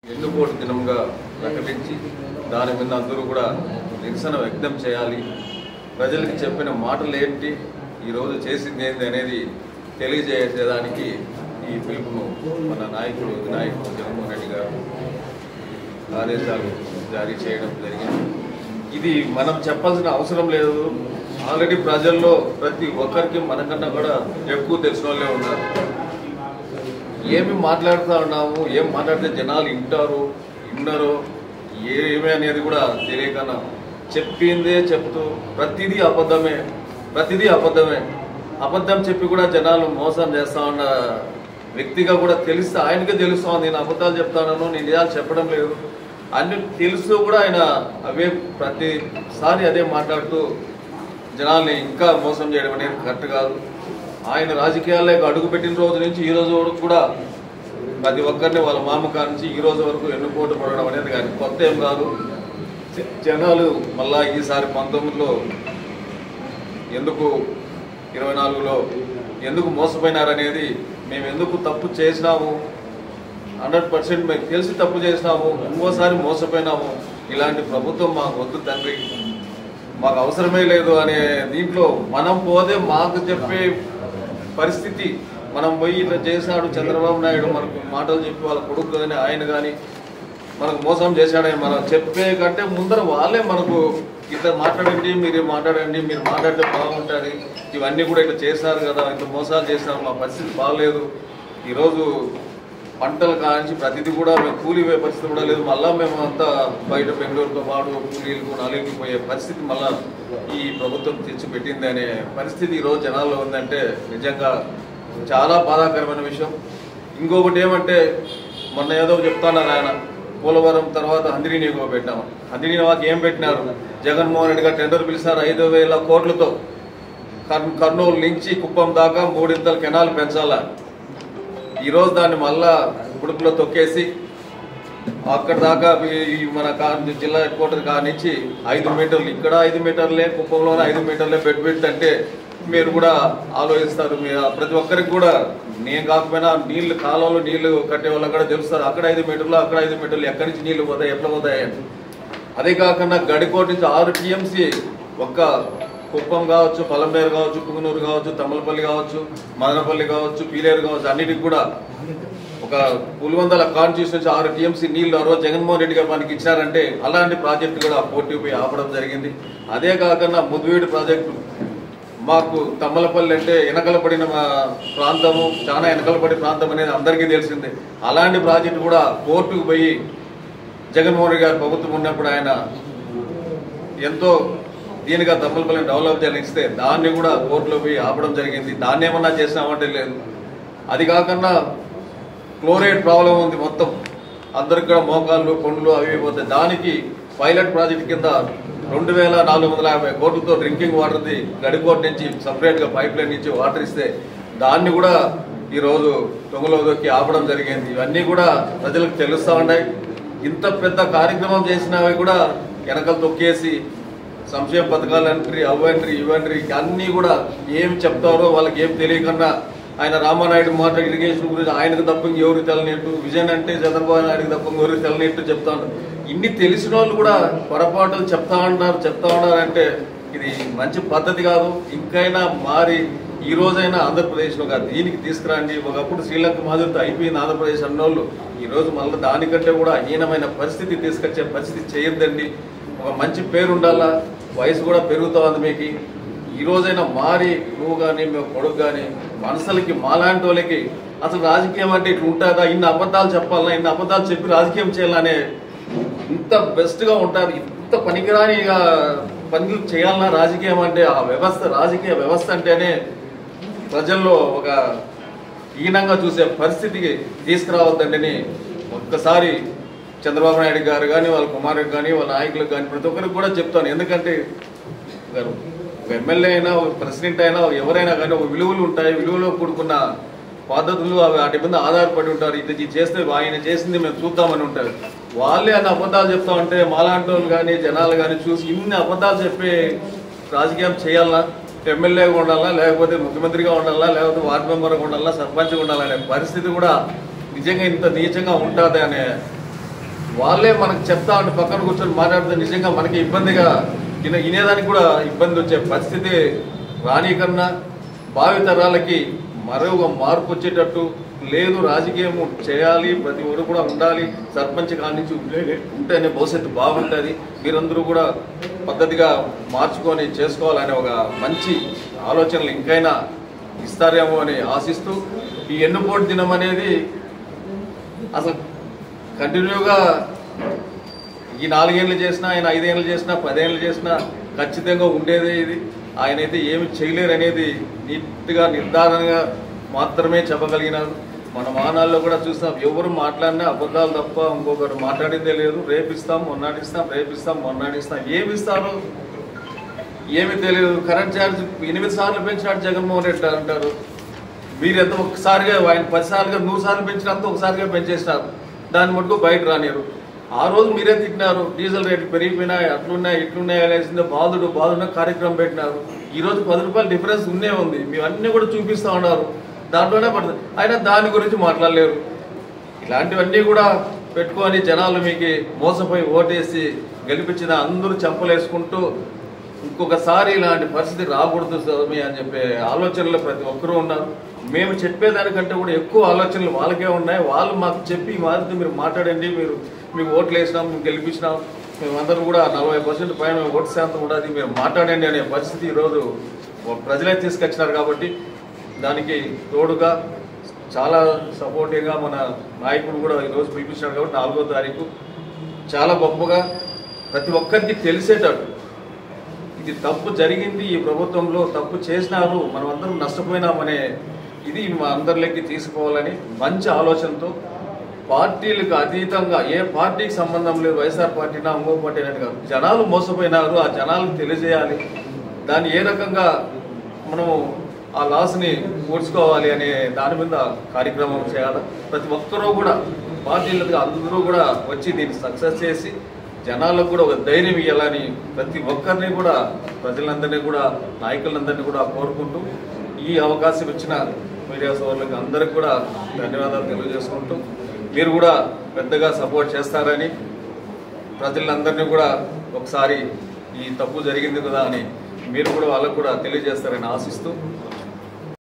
ఎన్నుకోటి దినంగా ప్రకటించి దాని మీద అందరూ కూడా నిరసన వ్యక్తం చేయాలి. ప్రజలకు చెప్పిన మాటలు ఏంటి, ఈరోజు చేసింది ఏంటి అనేది తెలియజేసేదానికి ఈ పిలుపును మన నాయకుడు జగన్మోహన్ రెడ్డి గారు ఆదేశాలు జారీ చేయడం జరిగింది. ఇది మనం చెప్పాల్సిన అవసరం లేదు. ఆల్రెడీ ప్రజల్లో ప్రతి ఒక్కరికి మనకన్నా కూడా ఎక్కువ తెలిసిన వాళ్ళే ఉన్నారు. ఏమి మాట్లాడుతూ ఉన్నాము, ఏం మాట్లాడితే జనాలు విన్నారో ఏమి అనేది కూడా తెలియకన్నా చెప్పిందే చెప్తూ ప్రతిదీ అబద్ధమే అబద్ధం చెప్పి కూడా జనాలు మోసం చేస్తా ఉన్న వ్యక్తిగా కూడా తెలిస్తే ఆయనకే తెలుస్తా ఉంది. నేను అబద్ధాలు చెప్తాను, నేను నిజాలు చెప్పడం లేదు అన్ని తెలుస్తూ కూడా ఆయన అవే ప్రతిసారి అదే మాట్లాడుతూ జనాల్ని ఇంకా మోసం చేయడం అనేది కరెక్ట్ కాదు. ఆయన రాజకీయాల్లో అడుగుపెట్టిన రోజు నుంచి ఈ రోజు వరకు కూడా ప్రతి ఒక్కరిని వాళ్ళ మామకాల నుంచి ఈ రోజు వరకు ఎన్నుకోటు పడడం అనేది కానీ కొత్త ఏం కాదు. జనాలు మళ్ళా ఈసారి 19లో ఎందుకు 24లో ఎందుకు మోసపోయినారనేది, మేము ఎందుకు తప్పు చేసినాము 100% మేము తెలిసి తప్పు చేసినాము, ఇంకోసారి మోసపోయినాము, ఇలాంటి ప్రభుత్వం మాకు వద్దు తండ్రి, మాకు అవసరమే లేదు అనే దీంట్లో మనం పోతే మాకు చెప్పే పరిస్థితి, మనం పోయి ఇట్లా చేశాడు చంద్రబాబు నాయుడు మనకు మాటలు చెప్పి వాళ్ళ కొడుకు కానీ ఆయన కానీ మనకు మోసం చేశాడని మనం చెప్పే కంటే ముందర వాళ్ళే మనకు ఇట్లా మాట్లాడండి, మీరు మాట్లాడితే బాగుంటుంది, ఇవన్నీ కూడా ఇట్లా చేశారు కదా, ఇంత మోసాలు చేశారు, మా పరిస్థితి బాగలేదు, ఈరోజు పంటలు కానించి ప్రతిదీ కూడా మేము కూలిపోయే పరిస్థితి కూడా లేదు, మళ్ళీ మేము అంతా బయట బెంగళూరుతో పాటు కూలీలకు నలుగురికి పోయే పరిస్థితి మళ్ళీ ఈ ప్రభుత్వం తెచ్చిపెట్టింది అనే పరిస్థితి ఈరోజు జనాల్లో ఉందంటే నిజంగా చాలా బాధాకరమైన విషయం. ఇంకొకటి ఏమంటే మొన్న ఏదో చెప్తున్నారు ఆయన, పోలవరం తర్వాత హంద్రీనీగో పెట్టాము, హంద్రీనీవాకి ఏం పెట్టినారు, జగన్మోహన్ రెడ్డి గారు టెండర్ పిలిచారు 5,000 కోట్లతో కర్నూలు నుంచి కుప్పం దాకా 3 ఇంతల కెనాల్ పెంచాలా. ఈరోజు దాన్ని మళ్ళా గుడుపులో తొక్కేసి అక్కడ దాకా మన జిల్లా హెడ్ క్వార్టర్ నుంచి 5 మీటర్లు, ఇక్కడ 5 మీటర్లే, కుప్పంలోనే 5 మీటర్లే పెట్టంటే మీరు కూడా ఆలోచిస్తారు. ప్రతి ఒక్కరికి కూడా నేను కాకపోయినా నీళ్లు కాలంలో నీళ్లు కట్టే వాళ్ళకి కూడా తెలుస్తారు, అక్కడ 5 మీటర్లు అక్కడ 5 మీటర్లు ఎక్కడి నుంచి నీళ్లు పోతాయి, ఎట్లా పోతాయి. అదే కాకుండా గడికోట నుంచి 6 టీఎంసీ ఒక్క కుప్పం కావచ్చు, పలంనేరు కావచ్చు, పుంగనూరు కావచ్చు, తమ్మలపల్లి కావచ్చు, మదనపల్లి కావచ్చు, పీలేరు కావచ్చు, అన్నిటికి కూడా ఒక పులివందల కాన్స్టిట్యూషన్ 6 టీఎంసీ నీళ్లు ఆ రోజు జగన్మోహన్ రెడ్డి గారు మనకి ఇచ్చారంటే అలాంటి ప్రాజెక్టు కూడా పోటీ ఆపడం జరిగింది. అదే కాకుండా ముద్దువీడి ప్రాజెక్టు మాకు తమ్మలపల్లి అంటే వెనకలపడిన ప్రాంతము, చాలా వెనకలపడి ప్రాంతం అనేది అందరికీ తెలిసిందే. అలాంటి ప్రాజెక్టు కూడా కోర్టుకు పోయి జగన్మోహన్ రెడ్డి గారు ప్రభుత్వం ఉన్నప్పుడు ఆయన ఎంతో దీనిగా తమ్మలపల్లిని డెవలప్ చేయనిస్తే దాన్ని కూడా కోర్టులో పోయి ఆపడం జరిగింది. దాన్ని ఏమన్నా చేసినామంటే లేదు. అది కాకుండా క్లోరైడ్ ప్రాబ్లం ఉంది, మొత్తం అందరికి కూడా మోకాళ్ళు పండ్లు అవి పోతాయి. దానికి పైలట్ ప్రాజెక్ట్ కింద 2,450 కోట్లతో డ్రింకింగ్ వాటర్ది గడికోట నుంచి సపరేట్గా పైప్ లైన్ నుంచి వాటర్ ఇస్తే దాన్ని కూడా ఈరోజు తొంగలో దొక్కి ఆపడం జరిగింది. ఇవన్నీ కూడా ప్రజలకు తెలుస్తూ ఉన్నాయి. ఇంత పెద్ద కార్యక్రమం చేసినవి కూడా వెనకలు తొక్కేసి సంక్షేమ పథకాలు ఎంట్రీ, అవ్వంట్రీ, ఇవ్వంట్రీ అన్నీ కూడా ఏం చెప్తారో వాళ్ళకి ఏం తెలియకుండా ఆయన రామానాయుడు మాట ఇరిగేషన్ గురించి ఆయనకు తప్ప ఎవరికి తెలనేట్టు, విజయన్ అంటే చంద్రబాబు నాయుడుకి తప్ప ఎవరికి తెలనేట్టు చెప్తా ఉన్నారు. ఇన్ని తెలిసిన వాళ్ళు కూడా పొరపాటులు చెప్తా ఉన్నారు అంటే ఇది మంచి పద్ధతి కాదు. ఇంకైనా మారి ఈ రోజైనా ఆంధ్రప్రదేశ్లో కాదు దీనికి తీసుకురండి. ఒకప్పుడు శ్రీలంక మాదిరితో అయిపోయింది ఆంధ్రప్రదేశ్ అన్నోళ్ళు, ఈరోజు మళ్ళీ దానికంటే కూడా హీనమైన పరిస్థితి తీసుకొచ్చే పరిస్థితి చేయొద్దండి. ఒక మంచి పేరు ఉండాలా, వయసు కూడా పెరుగుతూ ఉంది మీకు. ఈ రోజైనా మారి నువ్వు కానీ మేము కొడుకు కానీ మనసులకి మాలాంటి వాళ్ళకి అసలు రాజకీయం అంటే ఇట్లా ఉంటుందా, ఇన్ని అబద్ధాలు చెప్పాలన్నా, ఇన్ని అబద్ధాలు చెప్పి రాజకీయం చేయాలనే ఇంత బెస్ట్గా ఉంటుంది. ఇంత పనికిరాని పనులు చేయాలన్నా రాజకీయం అంటే ఆ వ్యవస్థ, రాజకీయ వ్యవస్థ అంటేనే ప్రజల్లో ఒక హీనంగా చూసే పరిస్థితికి తీసుకురావద్దండి. ఒక్కసారి చంద్రబాబు నాయుడు గారు కానీ వాళ్ళ కుమారుడు కానీ వాళ్ళ నాయకులకు కానీ ప్రతి ఒక్కరికి కూడా చెప్తాను. ఎందుకంటే ఒక ఎమ్మెల్యే అయినా, ఒక ప్రెసిడెంట్ అయినా, ఎవరైనా కానీ ఒక విలువలు ఉంటాయి, విలువలో కూడుకున్న పద్ధతులు వాటి మీద ఆధారపడి ఉంటారు. ఇది చేస్తే ఆయన చేసింది మేము చూద్దామని ఉంటారు. వాళ్ళే అన్ని అబద్ధాలు చెప్తా ఉంటే మాలాంటి వాళ్ళు కానీ జనాలు కానీ చూసి ఇన్ని అబద్ధాలు చెప్పి రాజకీయం చేయాలా, ఎమ్మెల్యేగా ఉండాలా, లేకపోతే ముఖ్యమంత్రిగా ఉండాలా, లేకపోతే వార్డు మెంబర్గా ఉండాలా, సర్పంచ్గా ఉండాలనే పరిస్థితి కూడా నిజంగా ఇంత నీచంగా ఉంటుంది అనే వాళ్ళే మనకు చెప్తా ఉంటే పక్కన కూర్చొని మాట్లాడితే నిజంగా మనకి ఇబ్బందిగా వినేదానికి కూడా ఇబ్బంది వచ్చే పరిస్థితి రానికన్నా భావితరాలకి మరొక మార్పు వచ్చేటట్టు లేదు. రాజకీయం చేయాలి, ప్రతి ఒక్కరు కూడా ఉండాలి, సర్పంచ్ కానించి ఉంటేనే భవిష్యత్తు బాగుంటుంది, మీరందరూ కూడా పద్ధతిగా మార్చుకొని చేసుకోవాలనే ఒక మంచి ఆలోచనలు ఇంకైనా ఇస్తారేమో అని ఆశిస్తూ ఈ ఎన్నుపోటు దినం అనేది అసలు కంటిన్యూగా ఈ 4 ఏళ్ళు చేసినా, ఆయన 5 ఏళ్ళు చేసినా, 10 ఏళ్ళు చేసినా ఖచ్చితంగా ఉండేదే ఇది. ఆయన అయితే ఏమి చేయలేరు అనేది నీట్గా నిర్ధారణగా మాత్రమే చెప్పగలిగినారు. మన వాహనాల్లో కూడా చూస్తాం, ఎవరు మాట్లాడినా అబద్ధాలు తప్ప ఇంకొకరు మాట్లాడిందే లేదు. రేపిస్తాం, మొన్నాడిస్తాం, రేపిస్తాం, మొన్నాడిస్తాం. ఏమి ఇస్తారో ఏమి తెలియదు. కరెంట్ ఛార్జ్ 8 సార్లు పెంచినాడు జగన్మోహన్ రెడ్డి అంటారు. మీరు ఎంత ఒక్కసారిగా ఆయన 10 సార్లుగా 100 సార్లు పెంచినంత ఒకసారిగా పెంచేసినారు. దాన్ని మటుకు బయట రానియరు. ఆ రోజు మీరే తిట్టినారు, డీజిల్ రేట్లు పెరిగిపోయినాయి, అట్లున్నాయి ఇట్లున్నాయి అనేసిందే బాధుడు కార్యక్రమం పెట్టినారు. ఈరోజు 10 రూపాయలు డిఫరెన్స్ ఉంది. మేము అన్నీ కూడా చూపిస్తూ ఉన్నారు, దాంట్లోనే పడుతుంది. అయినా దాని గురించి మాట్లాడలేరు. ఇలాంటివన్నీ కూడా పెట్టుకొని జనాలు మీకు మోసపోయి ఓటేసి గెలిపించిన అందరూ చెంపలేసుకుంటూ ఇంకొకసారి ఇలాంటి పరిస్థితి రాకూడదు స్వామి అని చెప్పే ఆలోచనలు ప్రతి ఒక్కరూ ఉన్నారు. మేము చెప్పేదానికంటే కూడా ఎక్కువ ఆలోచనలు వాళ్ళకే ఉన్నాయి. వాళ్ళు మాకు చెప్పి మాదిరి మీరు మాట్లాడండి, మీకు ఓట్లు వేసినాం, మేము గెలిపించినాం, మేమందరం కూడా 40% పైన ఓటు శాతం ఉండదు, మీరు మాట్లాడండి అనే పరిస్థితి ఈరోజు ప్రజలే తీసుకొచ్చినారు. కాబట్టి దానికి తోడుగా చాలా సపోర్టివ్గా మన నాయకుడు కూడా ఈరోజు పిలిపించాడు. కాబట్టి 4వ తారీఖు చాలా గొప్పగా ప్రతి ఒక్కరికి తెలిసేటట్టు ఇది తప్పు జరిగింది, ఈ ప్రభుత్వంలో తప్పు చేసినారు, మనం అందరం నష్టపోయినామనే ఇది మా అందరిలోకి తీసుకోవాలని మంచి ఆలోచనతో పార్టీలకు అతీతంగా ఏ పార్టీకి సంబంధం లేదు, వైఎస్ఆర్ పార్టీనా ఇంకో పార్టీ అనేది కాదు, జనాలు మోసపోయినారు, ఆ జనాలకు తెలియజేయాలి, దాన్ని ఏ రకంగా మనము ఆ లాస్ని పూడ్చుకోవాలి అనే దాని మీద కార్యక్రమం చేయాలి. ప్రతి ఒక్కరూ కూడా పార్టీలకు అందరూ కూడా వచ్చి దీన్ని సక్సెస్ చేసి జనాలకు కూడా ఒక ధైర్యం ఇవ్వాలని ప్రతి ఒక్కరిని కూడా ప్రజలందరినీ కూడా నాయకులందరినీ కూడా కోరుకుంటూ ఈ అవకాశం ఇచ్చిన మీడియా సోదరులకు అందరికి కూడా ధన్యవాదాలు తెలియజేసుకుంటూ మీరు కూడా పెద్దగా సపోర్ట్ చేస్తారని ప్రజలందరినీ కూడా ఒకసారి ఈ తప్పు జరిగింది కదా అని మీరు కూడా వాళ్ళకు కూడా తెలియజేస్తారని ఆశిస్తూ